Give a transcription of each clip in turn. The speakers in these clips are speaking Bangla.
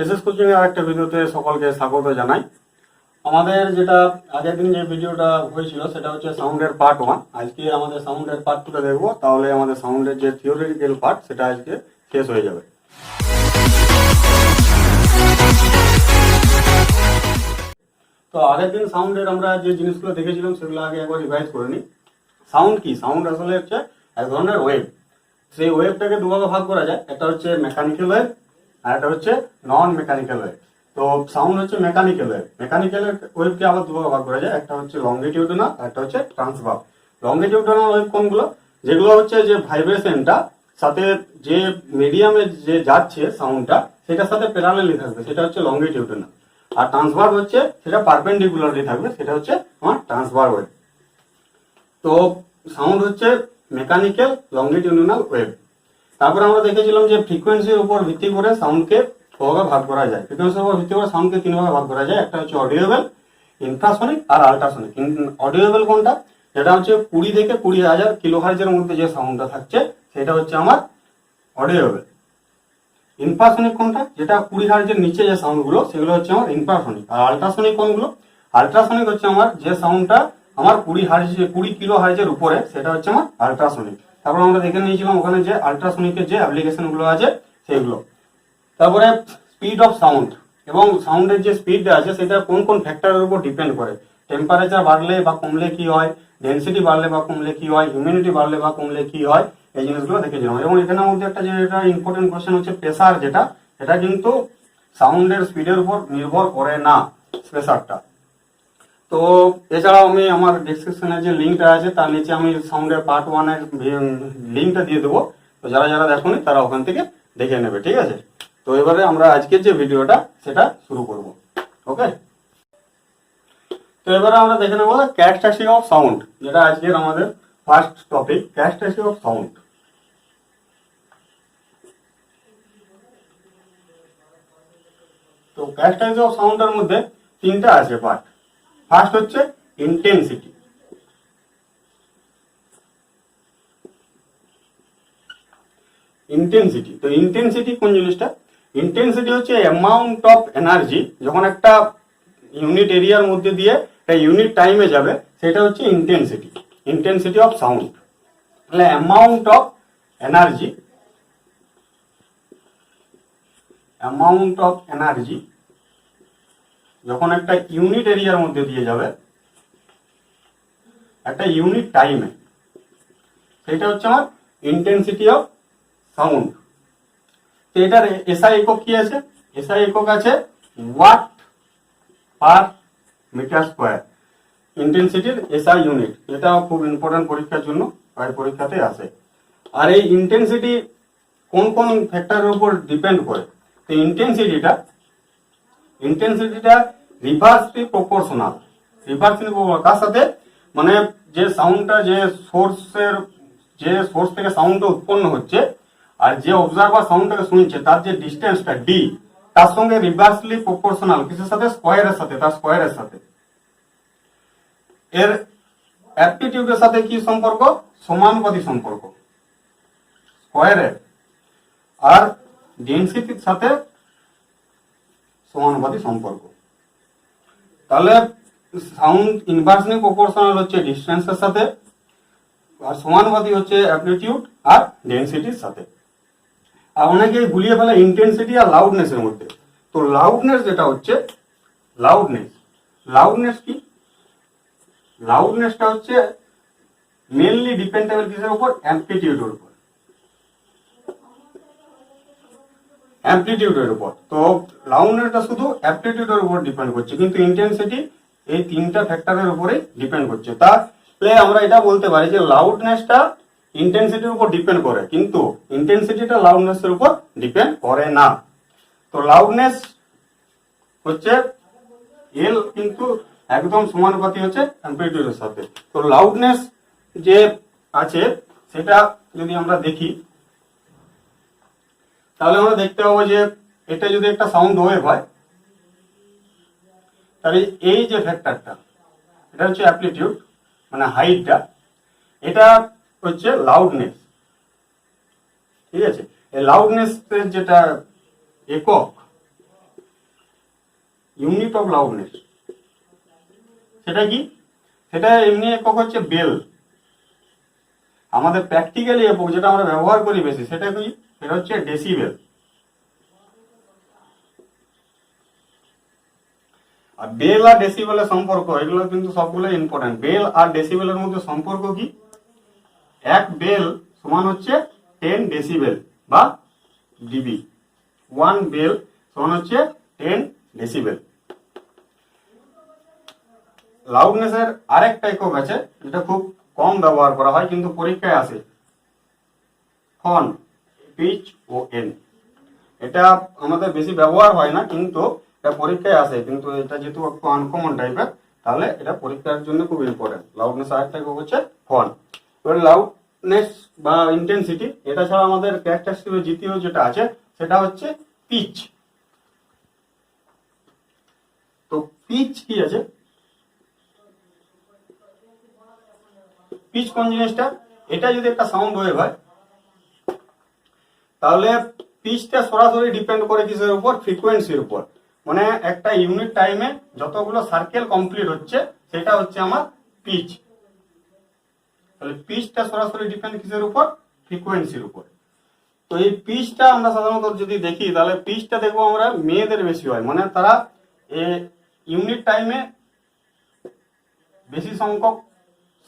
এসএস কোচিং এর আরেকটা ভিডিওতে সকলকে স্বাগত জানাই। আমাদের যেটা আগের দিন যে ভিডিওটা হয়েছিল সেটা হচ্ছে সাউন্ডের পার্ট 1। আজকে আমাদের সাউন্ডের পার্ট 2টা দেখবো, তাহলে আমাদের সাউন্ডের যে থিওরিটিক্যাল পার্ট সেটা আজকে শেষ হয়ে যাবে। তো আগের দিন সাউন্ডের আমরা যে জিনিসগুলো দেখেছিলাম সেগুলো আগে একবার রিভাইজ করে নিই। সাউন্ড কি? সাউন্ড আসলে হচ্ছে এক ধরনের ওয়েভ। সেই ওয়েভটাকে দুভাগে ভাগ করা যায়, একটা হচ্ছে মেকানিক্যাল ওয়েভ আর একটা হচ্ছে নন মেকানিক্যাল ওয়েভ। তো সাউন্ড হচ্ছে মেকানিক্যাল ওয়েভ। মেকানিক্যাল ওয়েভকে আবার দুভাগে ভাগ করা যায়, একটা হচ্ছে লংগিটিউডিনাল আর একটা হচ্ছে ট্রান্সভার্স। লংগিটিউডিনাল ওয়েভ কোনগুলো? যেগুলো হচ্ছে যে ভাইব্রেশনটা সাথে যে মিডিয়ামে যে যাচ্ছে সাউন্ডটা সেটার সাথে প্যারালালি থাকবে, সেটা হচ্ছে লংগিটিউডিনাল। আর ট্রান্সভার্স হচ্ছে সেটা পারপেন্ডিকুলারলি থাকবে, সেটা হচ্ছে আমার ট্রান্সভার্স ওয়েভ। তো সাউন্ড হচ্ছে মেকানিক্যাল লংগিটিউডিনাল ওয়েভ। তারপরে আমরা দেখেছিলাম যে ফ্রিকোয়েন্সির উপর ভিত্তি করে সাউন্ডকে কভাবে ভাগ করা যায়। ফ্রিকোয়েন্সির উপর ভিত্তি করে সাউন্ডকে তিন ভাগে ভাগ করা যায়, একটা হচ্ছে অডিওবেল, ইনফ্রাসনিক আর আল্ট্রাসনিক। অডিওবেল কোনটা? যেটা হচ্ছে 20 থেকে 20,000 কিলোহার্জের মধ্যে যে সাউন্ডটা থাকছে সেটা হচ্ছে আমার অডিওবেল। ইনফ্রাসনিক কোনটা? যেটা 20 হার্জের নিচে যে সাউন্ডগুলো সেগুলো হচ্ছে আমার ইনফ্রাসনিক। আর আল্ট্রাসনিক কোনগুলো? আল্ট্রাসনিক হচ্ছে আমার যে সাউন্ডটা আমার 20 কিলো হার্জের উপরে, সেটা হচ্ছে আমার আল্ট্রাসনিক। তারপর আমরা দেখে নিয়েছিলাম ওখানে যে আল্ট্রাসনিকের যে অ্যাপ্লিকেশন গুলো আছে সেগুলো। তারপরে স্পিড অফ সাউন্ড, এবং সাউন্ডের যে স্পিডটা আছে সেটা কোন কোন ফ্যাক্টরের উপর ডিপেন্ড করে। টেম্পারেচার বাড়লে বা কমলে কি হয়, ডেন্সিটি বাড়লে বা কমলে কি হয়, হিউমিডিটি বাড়লে বা কমলে কি হয়, এই জিনিসগুলো দেখেছিলাম। এবং এখানের মধ্যে একটা যেটা ইম্পর্টেন্ট কোশ্চেন হচ্ছে প্রেসার, যেটা এটা কিন্তু সাউন্ডের স্পিডের উপর নির্ভর করে না, প্রেসারটা। তো এছাড়াও আমি আমার ডিসক্রিপশনে যে লিঙ্কটা আছে তার নিচে আমি সাউন্ডের পার্ট 1 এর লিঙ্কটা দিয়ে দেবো। তো যারা যারা দেখোনি তারা ওখান থেকে দেখে নেবে, ঠিক আছে? তো এবারে আমরা আজকের যে ভিডিওটা সেটা শুরু করব। ওকে, তো এবারে আমরা দেখে নেবো ক্যারেক্টারিস্টিক অফ সাউন্ড, যেটা আজকের আমাদের first topic, characteristic of sound. তো ক্যারেক্টারিস্টিক অফ সাউন্ডের মধ্যে তিনটা আছে পার্ট। ফার্স্ট হচ্ছে ইন্টেন্সিটি। ইন্টেন্সিটি, তো ইন্টেন্সিটি কোন জিনিসটা? ইন্টেন্সিটি হচ্ছে অ্যামাউন্ট অফ এনার্জি, যখন একটা ইউনিট এরিয়ার মধ্যে দিয়ে একটা ইউনিট টাইমে যাবে সেটা হচ্ছে ইন্টেন্সিটি। ইন্টেন্সিটি অফ সাউন্ড তাহলে amount of energy, amount of energy যখন একটা ইউনিট এরিয়ার মধ্যে দিয়ে যাবে একটা ইউনিট টাইমে, সেটা হচ্ছে আমার ইন্টেন্সিটি অফ সাউন্ড। তো এটার এসআই একক কি আছে? এসআই একক আছে ওয়াট পার মিটার স্কোয়ার। ইন্টেন্সিটির এসআই ইউনিট, এটা খুব ইম্পর্টেন্ট পরীক্ষার জন্য, প্রায় পরীক্ষাতে আসে। আর এই ইন্টেন্সিটি কোন কোন ফ্যাক্টরের উপর ডিপেন্ড করে? তো ইন্টেন্সিটিটা রিভার্সলি প্রপোর্শনাল। রিভার্সলি কার সাথে? মানে যে সাউন্ডটা যে সোর্স থেকে সাউন্ডটা উৎপন্ন হচ্ছে আর যে অবজারভার সাউন্ডটাকে শুনছে তার যে ডিস্টেন্সটা ডি, তার সঙ্গে রিভার্সলি প্রপোর্শনাল। কিসের সাথে? স্কোয়ারের সাথে, তার স্কোয়ারের সাথে। এর অ্যাপটিটিউডের সাথে কি সম্পর্ক? সমানুপাতিক সম্পর্ক স্কোয়ারের, আর ডেনসিটির সাথে সমানুপাতিক সম্পর্ক। তাহলে সাউন্ড ইনভার্সলি প্রপোর্শনাল হচ্ছে ডিস্টেন্সের সাথে, আর সমানুপাতিক হচ্ছে অ্যাপটিটিউড আর ডেনসিটির সাথে। আর অনেকে গুলিয়ে ফেলে ইন্টেন্সিটি আর লাউডনেসের মধ্যে। তো লাউডনেস যেটা হচ্ছে লাউডনেস কি? লাউডনেসটা হচ্ছে মেনলি ডিপেন্ডেবল কিসের উপর? অ্যামপ্লিটিউডের উপর, অ্যামপ্লিটিউডের উপর। তো লাউডনেসটা শুধু অ্যামপ্লিটিউডের উপর ডিপেন্ড করছে, কিন্তু ইন্টেন্সিটি এই তিনটা ফ্যাক্টরের উপরে ডিপেন্ড করছে। তাহলে আমরা এটা বলতে পারি যে লাউডনেসটা ইন্টেন্সিটির উপর ডিপেন্ড করে, কিন্তু ইন্টেন্সিটিটা লাউডনেসের উপর ডিপেন্ড করে না। তো লাউডনেস হচ্ছে এল কিন্তু একদম সমানুপাতিক হচ্ছে অ্যামপ্লিটিউডের সাথে। তো লাউডনেস যে আছে সেটা যদি আমরা দেখি তাহলে আমরা দেখতে পাবো যে এটা যদি একটা সাউন্ড ওয়েভ হয় তাহলে এই যে ফ্যাক্টরটা, এটা হচ্ছে অ্যামপ্লিটিউড মানে হাইটটা, এটা হচ্ছে লাউডনেস, ঠিক আছে? এই লাউডনেস যেটা একক ইউনিট অফ লাউডনেস। সেটা কি? সেটা এমনি একক হচ্ছে বেল। আমাদের প্র্যাকটিক্যালি একক যেটা আমরা ব্যবহার করি বেশি সেটা কি? সেটা হচ্ছে ডেসিবেল। আর বেল আর ডেসিবেলের সম্পর্ক এগুলো কিন্তু সবগুলো ইম্পর্টেন্ট। বেল আর ডেসিবেলের মধ্যে সম্পর্ক কি? এক বেল সমান হচ্ছে 10 ডেসিবেল বা ডিবি। 1 বেল সমান হচ্ছে 10 ডেসিবেল। লাউডনেসের আরেকটা একক আছে যেটা খুব কম ব্যবহার করা হয় কিন্তু পরীক্ষায় আসে, ফন, পিচ ও এন। এটা আমাদের বেশি ব্যবহার হয় না কিন্তু এটা পরীক্ষায় আসে, কিন্তু এটা যেহেতু একটু আনকমন টাইপের তাহলে এটা পরীক্ষার জন্য খুব ইম্পর্টেন্ট। লাউডনেস আরেকটা একক হচ্ছে ফন। এবার লাউডনেস বা ইন্টেন্সিটি, এটা ছাড়া আমাদের ক্যারেক্টারিস্টিকের দ্বিতীয় যেটা আছে সেটা হচ্ছে পিচ। তো পিচ কি আছে? পিচ কোন জিনিসটা? এটা যদি একটা সাউন্ড ওয়েভ হয় তাহলে পিচটা সরাসরি ডিপেন্ড করে কিসের উপর? ফ্রিকোয়েন্সির উপর। মানে একটা ইউনিট টাইমে যতগুলো সার্কেল কমপ্লিট হচ্ছে সেটা হচ্ছে আমার পিচ। তাহলে পিচটা সরাসরি ডিপেন্ড কিসের উপর? ফ্রিকোয়েন্সির উপর। তো এই পিচটা আমরা সাধারণত যদি দেখি তাহলে পিচটা দেখবো আমরা মেয়েদের বেশি হয়, মানে তারা ইউনিট টাইমে বেশি সংখ্যক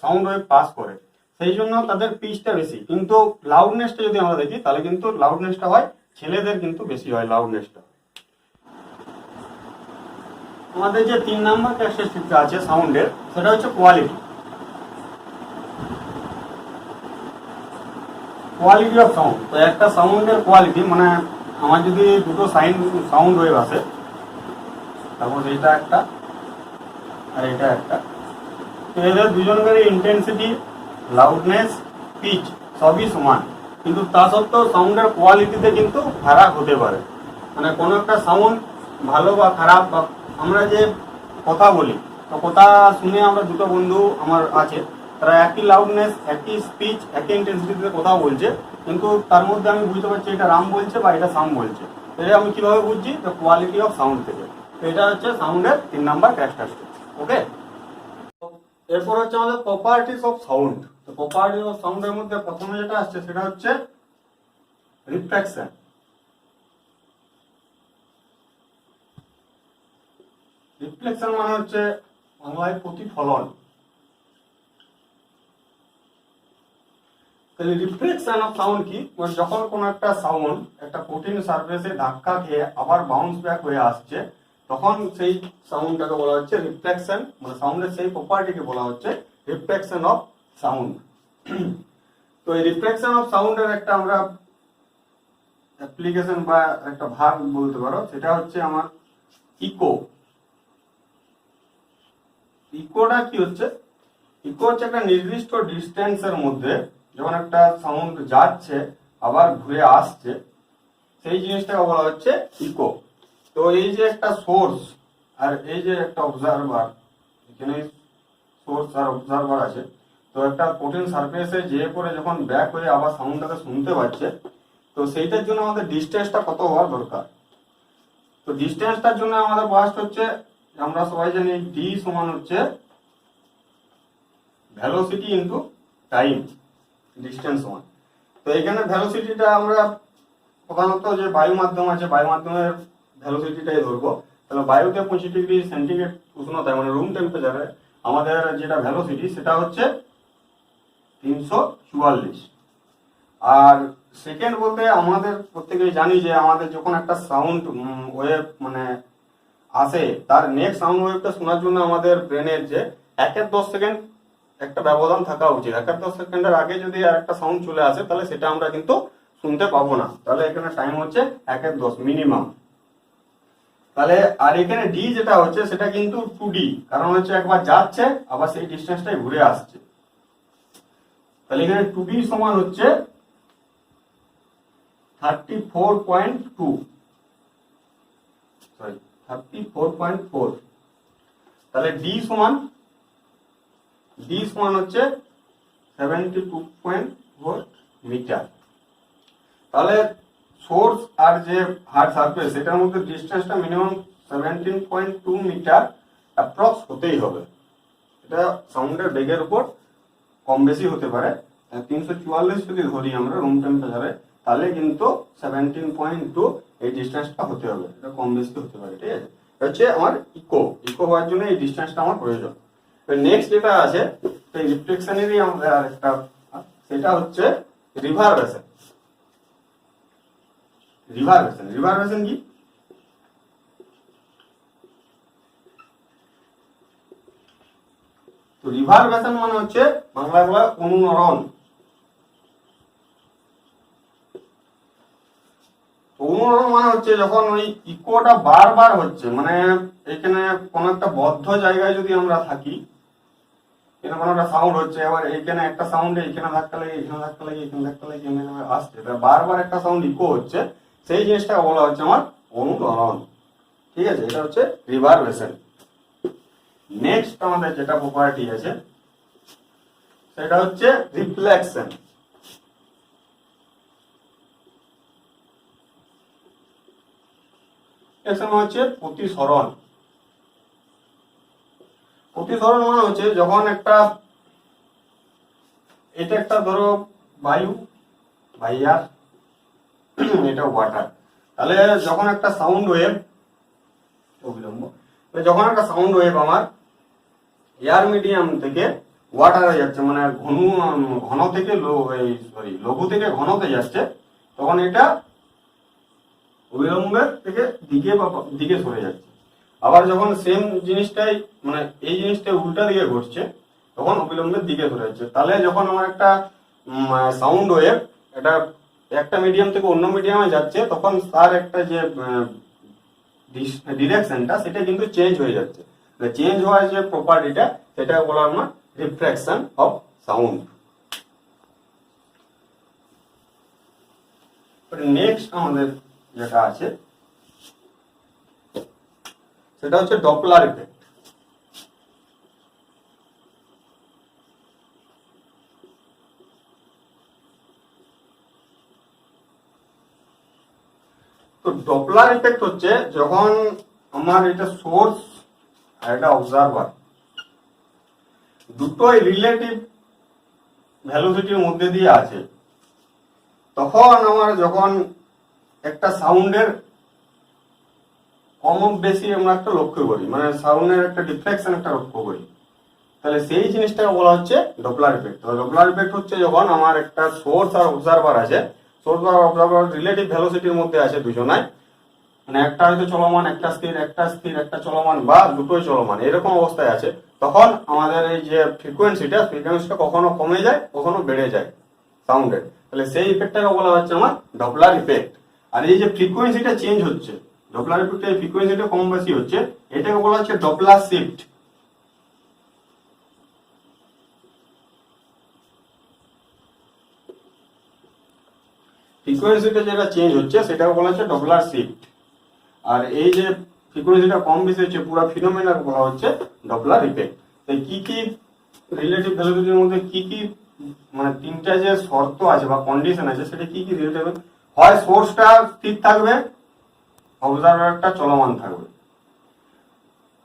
সাউন্ড ওয়েভ পাস করে, সেই জন্য তাদের পিচটা বেশি। কিন্তু লাউডনেসটা যদি আমরা দেখি তাহলে কিন্তু লাউডনেসটা হয় ছেলেদের কিন্তু বেশি হয় লাউডনেসটা। আমাদের যে 3 নাম্বার ক্যারেক্টারিস্টিকটা আছে সাউন্ডের সেটা হচ্ছে কোয়ালিটি। Quality of sound. তো একটা সাউন্ডের কোয়ালিটি মানে আমার যদি দুটো সাউন্ড ওয়েভ আসে, তারপর এইটা একটা আর এটা একটা, তো এদের দুজনের ইন্টেন্সিটি, লাউডনেস, পিচ সবই সমান, কিন্তু তা সত্ত্বেও সাউন্ডের কোয়ালিটিতে কিন্তু ফারাক হতে পারে। মানে কোনো একটা সাউন্ড ভালো বা খারাপ, বা আমরা যে কথা বলি তো কথা শুনে আমরা দুটো বন্ধু আমার আছে, তারা একই লাউডনেস, একই স্পিচ, একই ইন্টেন্সিটিতে কথা বলছে, কিন্তু তার মধ্যে আমি বুঝতে পারছি এটা রাম বলছে বা এটা সাম বলছে। এটা আমি কিভাবে বুঝছি? তো কোয়ালিটি অফ সাউন্ড থেকে। তো এটা হচ্ছে সাউন্ডের 3 নাম্বার ক্যারেক্টারিস্টিক। ওকে, এরপর হচ্ছে আমাদের প্রপার্টিস অফ সাউন্ড। তো প্রপার্টিস অফ সাউন্ডের মধ্যে প্রথমে যেটা আসছে সেটা হচ্ছে রিফ্লেকশন। রিফ্লেকশন মানে হচ্ছে বাংলায় প্রতিফলন। তাহলে রিফ্লেকশন অফ সাউন্ড কি? মানে যখন কোন একটা সাউন্ড একটা কঠিন সারফেসে ধাক্কা খেয়ে আবার বাউন্স ব্যাক হয়ে আসছে তখন সেই সাউন্ডটাকে বলা হচ্ছে রিফ্লেকশন। মানে সাউন্ডের সেই প্রপার্টিকে বলা হচ্ছে রিফ্লেকশন অফ সাউন্ড। তো এই রিফ্লেকশন অফ সাউন্ডের একটা আমরা অ্যাপ্লিকেশন বা একটা ভাগ বলতে পারো, সেটা হচ্ছে আমার ইকো। ইকোটা কি হচ্ছে? ইকো হচ্ছে একটা নির্দিষ্ট ডিস্টেন্সের মধ্যে যখন একটা সাউন্ড যাচ্ছে আবার ঘুরে আসছে সেই জিনিসটাকে বলা হচ্ছে ইকো। তো এই যে একটা সোর্স আর এই যে একটা অবজারভার, এখানে সোর্স আর অবজারভার আছে, তো একটা কঠিন সারফেসে যে করে যখন ব্যাক হয়ে আবার সাউন্ডটাকে শুনতে পাচ্ছে, তো সেইটার জন্য আমাদের ডিস্টেন্সটা কত হওয়া দরকার। তো ডিস্টেন্সটার জন্য আমাদের ফার্স্ট হচ্ছে, আমরা সবাই জানি ডি সমান হচ্ছে ভেলোসিটি ইনটু টাইম, ডিস্টেন্স সমান। তো এখানে ভেলোসিটিটা আমরা প্রধানত যে বায়ু মাধ্যম আছে বায়ু মাধ্যমের ভেলোসিটিটাই ধরবো। তাহলে বায়ুতে 25 ডিগ্রি সেন্টিগ্রেড উষ্ণতায় মানে রুম টেম্পারেচারে আমাদের যেটা ভেলোসিটি সেটা হচ্ছে 344। আর সেকেন্ড বলতে আমাদের প্রত্যেকেই জানি যে আমাদের যখন একটা সাউন্ড ওয়েভ মানে আসে তার নেক্সট সাউন্ড ওয়েভটা শোনার জন্য আমাদের ব্রেনের যে 1-10 সেকেন্ড একটা ব্যবধান থাকা উচিত। 1-10 সেকেন্ডের আগে যদি আর একটা সাউন্ড চলে আসে তাহলে সেটা আমরা কিন্তু শুনতে পাবো না। তাহলে এখানে টাইম হচ্ছে 1-10 মিনিমাম। তাহলে আর এখানে ডি যেটা হচ্ছে সেটা কিন্তু 2D, কারণ হচ্ছে একবার যাচ্ছে আবার সেই ডিস্টেন্সটাই ঘুরে আসছে। তাহলে এখানে 2D সমান হচ্ছে 34.2, সরি 34.4। তাহলে ডি সমান হচ্ছে 72.4 মিটার। তাহলে সোর্স আর যে হার্ড সারফেস সেটার মধ্যে ডিস্টেন্সটা মিনিমাম 17.2 মিটার অ্যাপ্রক্স হতেই হবে। এটা সাউন্ডের বেগের উপর কম বেশি হতে পারে। 344 যদি ধরি আমরা রুম টেম্পারেচারে, তাহলে কিন্তু 17.2 এই ডিস্টেন্সটা হতে হবে। এটা কম বেশি হতে পারে, ঠিক আছে। হচ্ছে আমার ইকো হওয়ার জন্য এই ডিস্টেন্সটা আমার প্রয়োজন। নেক্সট যেটা আছে সেই রিফ্লেকশনেরই আমাদের আরেকটা, সেটা হচ্ছে রিভারবেশন। রিভারবেশন কি? তো রিভারবেশন মানে হচ্ছে বাংলা বলা অনুরণ। অনুরণ মানে হচ্ছে যখন ওই ইকোটা বারবার হচ্ছে, মানে এখানে কোন একটা বদ্ধ জায়গায় যদি আমরা থাকি, এখানে কোনো একটা সাউন্ড হচ্ছে, এবার এখানে একটা সাউন্ডে এখানে ধাক্কা লাগে, এখানে ধাক্কা লাগে, এখানে ধাক্কা লাগে, এখানে আসছে, বারবার একটা সাউন্ড ইকো হচ্ছে, সেই জিনিসটাকে বলা হচ্ছে আমার অনুরণ, ঠিক আছে। এটা হচ্ছে রিভারবেশন। নেক্সট আমাদের যেটা প্রপার্টি আছে সেটা হচ্ছে রিফ্লেকশন। হচ্ছে প্রতিসরণ। প্রতিসরণ মানে হচ্ছে যখন একটা, এটা একটা ধরো বায়ু, ভাইয়ার এটা ওয়াটার, তাহলে যখন একটা সাউন্ড ওয়েভ, অবিলম্ব, যখন একটা সাউন্ড ওয়েভ আমার এয়ার মিডিয়াম থেকে ওয়াটারে যাচ্ছে, মানে ঘন থেকে লঘু থেকে ঘনতে যাচ্ছে, তখন এটা অবিলম্বের থেকে দিকে সরে যাচ্ছে। আবার যখন সেম জিনিসটাই, মানে এই জিনিসটা উল্টা দিকে ঘটছে, তখন অবিলম্বের দিকে সরে যাচ্ছে। তাহলে যখন আমার একটা সাউন্ড ওয়েভ এটা একটা মিডিয়াম থেকে অন্য মিডিয়ামে যাচ্ছে, তখন তার একটা যে ডিরেকশনটা সেটা কিন্তু চেঞ্জ হয়ে যাচ্ছে। চেঞ্জ হওয়ার যে প্রপার্টিটা, সেটা বলা হয় রিফ্লেকশন অফ সাউন্ড। নেক্সট আমাদের যেটা আছে সেটা হচ্ছে ডপলার ইফেক্ট। তো ডপলার ইফেক্ট হচ্ছে যখন আমার এটা সোর্স আর এটা অবজারভার দুটোই রিলেটিভ ভ্যালোসিটির মধ্যে দিয়ে আছে, তখন আমার যখন একটা সাউন্ডের কম বেশি আমরা একটা লক্ষ্য করি, মানে সাউন্ডের একটা ডিফ্লেকশন একটা লক্ষ্য করি, তাহলে সেই জিনিসটাকে বলা হচ্ছে ডপলার ইফেক্ট। ডপলার ইফেক্ট হচ্ছে যখন আমার একটা সোর্স আর অবজারভার আছে, সোর্স আর অবজারভার রিলেটিভ ভ্যালোসিটির মধ্যে আছে দুজনাই, মানে একটা হয়তো চলমান, একটা স্থির, একটা চলমান, বা দুটোই চলমান, এরকম অবস্থায় আছে, তখন আমাদের এই যে ফ্রিকোয়েন্সিটা কখনো কমে যায়, কখনো বেড়ে যায় সাউন্ডের, তাহলে সেই ইফেক্টটাকে বলা হচ্ছে আমার ডপলার ইফেক্ট। আর এই যে ফ্রিকোয়েন্সিটা চেঞ্জ হচ্ছে, ডপলার ইফেক্টে ফ্রিকোয়েন্সিটা কম বেশি হচ্ছে, এটাকে বলা হচ্ছে ডপলার শিফট। ফ্রিকোয়েন্সিটা যেটা চেঞ্জ হচ্ছে সেটাকে বলা হচ্ছে ডপলার শিফট। আর এই যে ফ্রিকোয়েন্সিটা কম বেশি হচ্ছে, পুরো ফিনোমেনাকে বলা হচ্ছে ডপলার ইফেক্ট। তাই কি কি রিলেটিভ ভ্যালুসিটির মধ্যে কি কি, মানে তিনটা যে শর্ত আছে বা কন্ডিশন আছে, সেটা কি কি রিলেটিভ? হয় সোর্সটা স্থির থাকবে, অবজারভারটা চলমান থাকবে।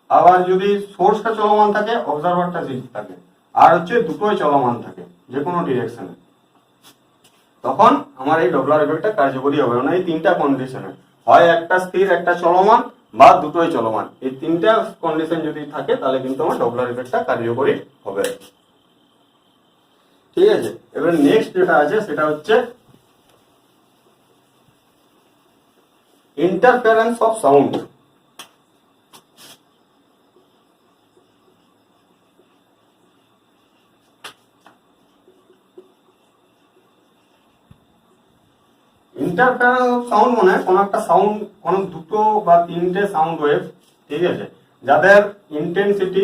আবার যদি সোর্সটা চলমান থাকে, অবজারভারটা স্থির থাকে, আর হচ্ছে দুটোই চলমান থাকে যে কোনো ডিরেকশনে, তখন আমার এই ডপলার ইফেক্টটা কার্যকরী হবে। মানে এই তিনটা কন্ডিশনে, হয় একটা স্থির, একটা চলমান, বা দুটোই চলমান, এই তিনটা কন্ডিশন যদি থাকে, তাহলে কিন্তু আমার ডপলার ইফেক্টটা কার্যকরী হবে, ঠিক আছে। এবার নেক্সট যেটা আছে সেটা হচ্ছে interference of sound. Interference of sound মানে কোন একটা সাউন্ড, কোন দুটো বা তিনটে সাউন্ড ওয়েভ, ঠিক আছে, যাদের ইন্টেন্সিটি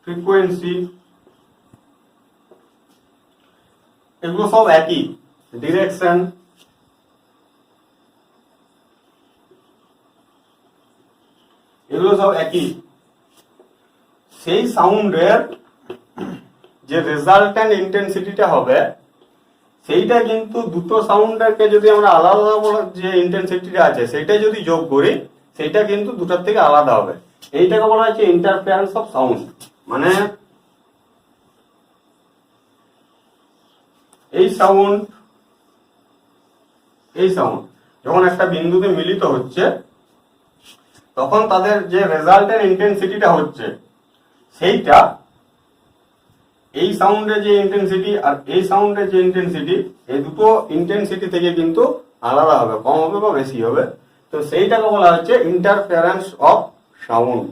ফ্রিকোয়েন্সি এগুলো সব একই, ডিরেকশন এগুলো সব একই, সেই সাউন্ডের যে রেজাল্ট্যান্ট ইন্টেন্সিটিটা হবে, সেইটা কিন্তু দুটো সাউন্ডকে যদি আমরা আলাদা আলাদা যে ইন্টেন্সিটিটা আছে সেটা যদি যোগ করি সেটা কিন্তু দুটার থেকে আলাদা হবে। এইটাকে বলা হচ্ছে ইন্টারফারেন্স অফ সাউন্ড। মানে এই সাউন্ড যখন একটা বিন্দুতে মিলিত হচ্ছে তখন তাদের যে রেজাল্টের ইন্টেন্সিটিটা হচ্ছে সেইটা এই সাউন্ডের যে ইন্টেন্সিটি আর এই সাউন্ডের যে ইন্টেন্সিটি এই দুটো ইন্টেন্সিটি থেকে কিন্তু আলাদা হবে, কম হবে বা বেশি হবে। তো সেইটাকে বলা হচ্ছে ইন্টারফারেন্স অফ সাউন্ড।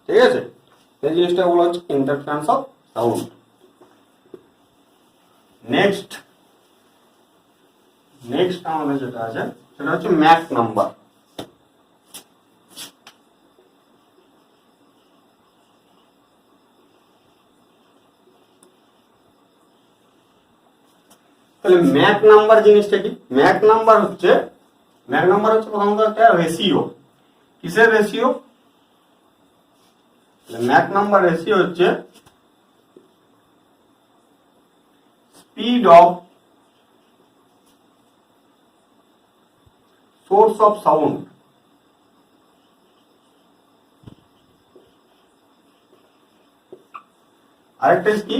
ঠিক আছে, এই জিনিসটা বলা হচ্ছে ইন্টারফারেন্স অফ সাউন্ড। নেক্সট আমাদের যেটা আছে সেটা হচ্ছে ম্যাক নাম্বার। তাহলে ম্যাক নাম্বার জিনিসটা কি? ম্যাক নাম্বার হচ্ছে প্রথমত একটা রেশিও। কিসের রেশিও? ম্যাক নাম্বার রেশিও হচ্ছে speed of source of sound আরেকটা কি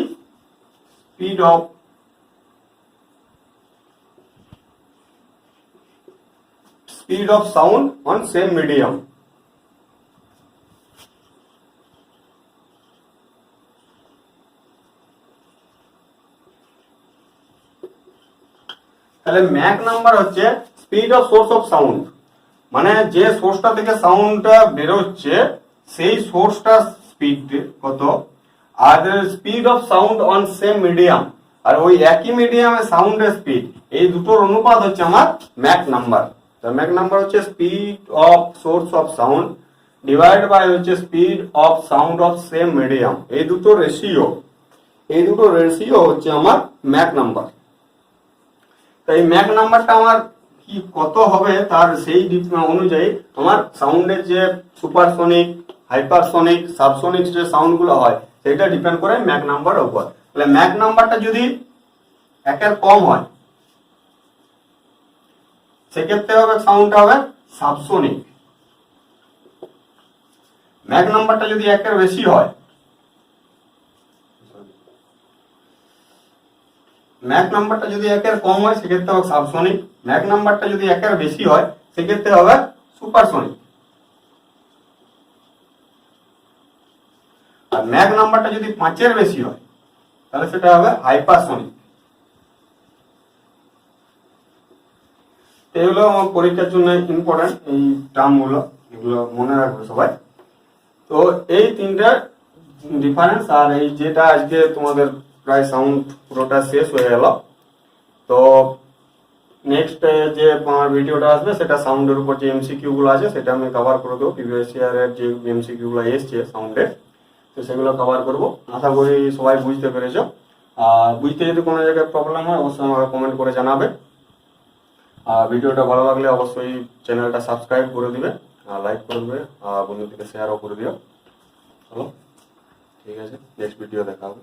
speed of sound on same medium. তাহলে ম্যাক নাম্বার হচ্ছে speed of source of sound, মানে যে সোর্সটা থেকে সাউন্ডটা বেরোচ্ছে সেই সোর্সটার স্পিড কত, আর speed of sound on same medium, আর ওই একই মিডিয়ামে সাউন্ডের স্পিড, এই দুটোর অনুপাত হচ্ছে আমার ম্যাক নাম্বার। তো ম্যাক নাম্বার হচ্ছে speed of source of sound divide by হচ্ছে speed of sound of same medium. এই দুটো রেশিও হচ্ছে আমার ম্যাক নাম্বার। তো এই ম্যাক নাম্বারটা আমার কি কত হবে তার সেই অনুযায়ী আমার সাউন্ডের যে সুপারসনিক, হাইপারসনিক, সাবসনিক যে সাউন্ডগুলো হয় সেটা ডিপেন্ড করে ম্যাক নাম্বারের উপর। তাহলে ম্যাক নাম্বারটা যদি একের কম হয় সেক্ষেত্রে হবে সাউন্ডটা হবে সাবসনিক। ম্যাক নাম্বারটা যদি একের বেশি হয়, ম্যাক নাম্বারটা যদি একের কম হয় সেক্ষেত্রে হবে সাবসনিক। ম্যাক নাম্বারটা যদি একের বেশি হয় সেক্ষেত্রে হবে সুপারসনিক। আর ম্যাক নাম্বারটা যদি 5-এর বেশি হয় তাহলে সেটা হবে হাইপারসনিক। এগুলো আমার পরীক্ষার জন্য ইম্পর্টেন্ট, এই টার্মগুলো এগুলো মনে রাখবে সবাই। তো এই তিনটা ডিফারেন্স, আর এই যেটা আজকে তোমাদের প্রায় সাউন্ড পুরোটা শেষ হয়ে গেল। তো নেক্সট যে আমার ভিডিওটা আসবে সেটা সাউন্ডের উপর যে এমসিকিউ গুলো আছে সেটা আমি কভার করে দেবো। প্রিভিয়াস ইয়ারের যে এমসিকিউ গুলো এসছে সাউন্ডের, তো সেগুলো কভার করবো। আশা করি সবাই বুঝতে পেরেছো। আর বুঝতে যদি কোনো জায়গায় প্রবলেম হয় অবশ্যই আমাকে কমেন্ট করে জানাবে। আর ভিডিওটা ভালো লাগলে অবশ্যই চ্যানেলটা সাবস্ক্রাইব করে দিবে, আর লাইক করবে, আর বন্ধুদেরকে শেয়ারও করে দিও। চলো ঠিক আছে, নেক্সট ভিডিও দেখা হবে।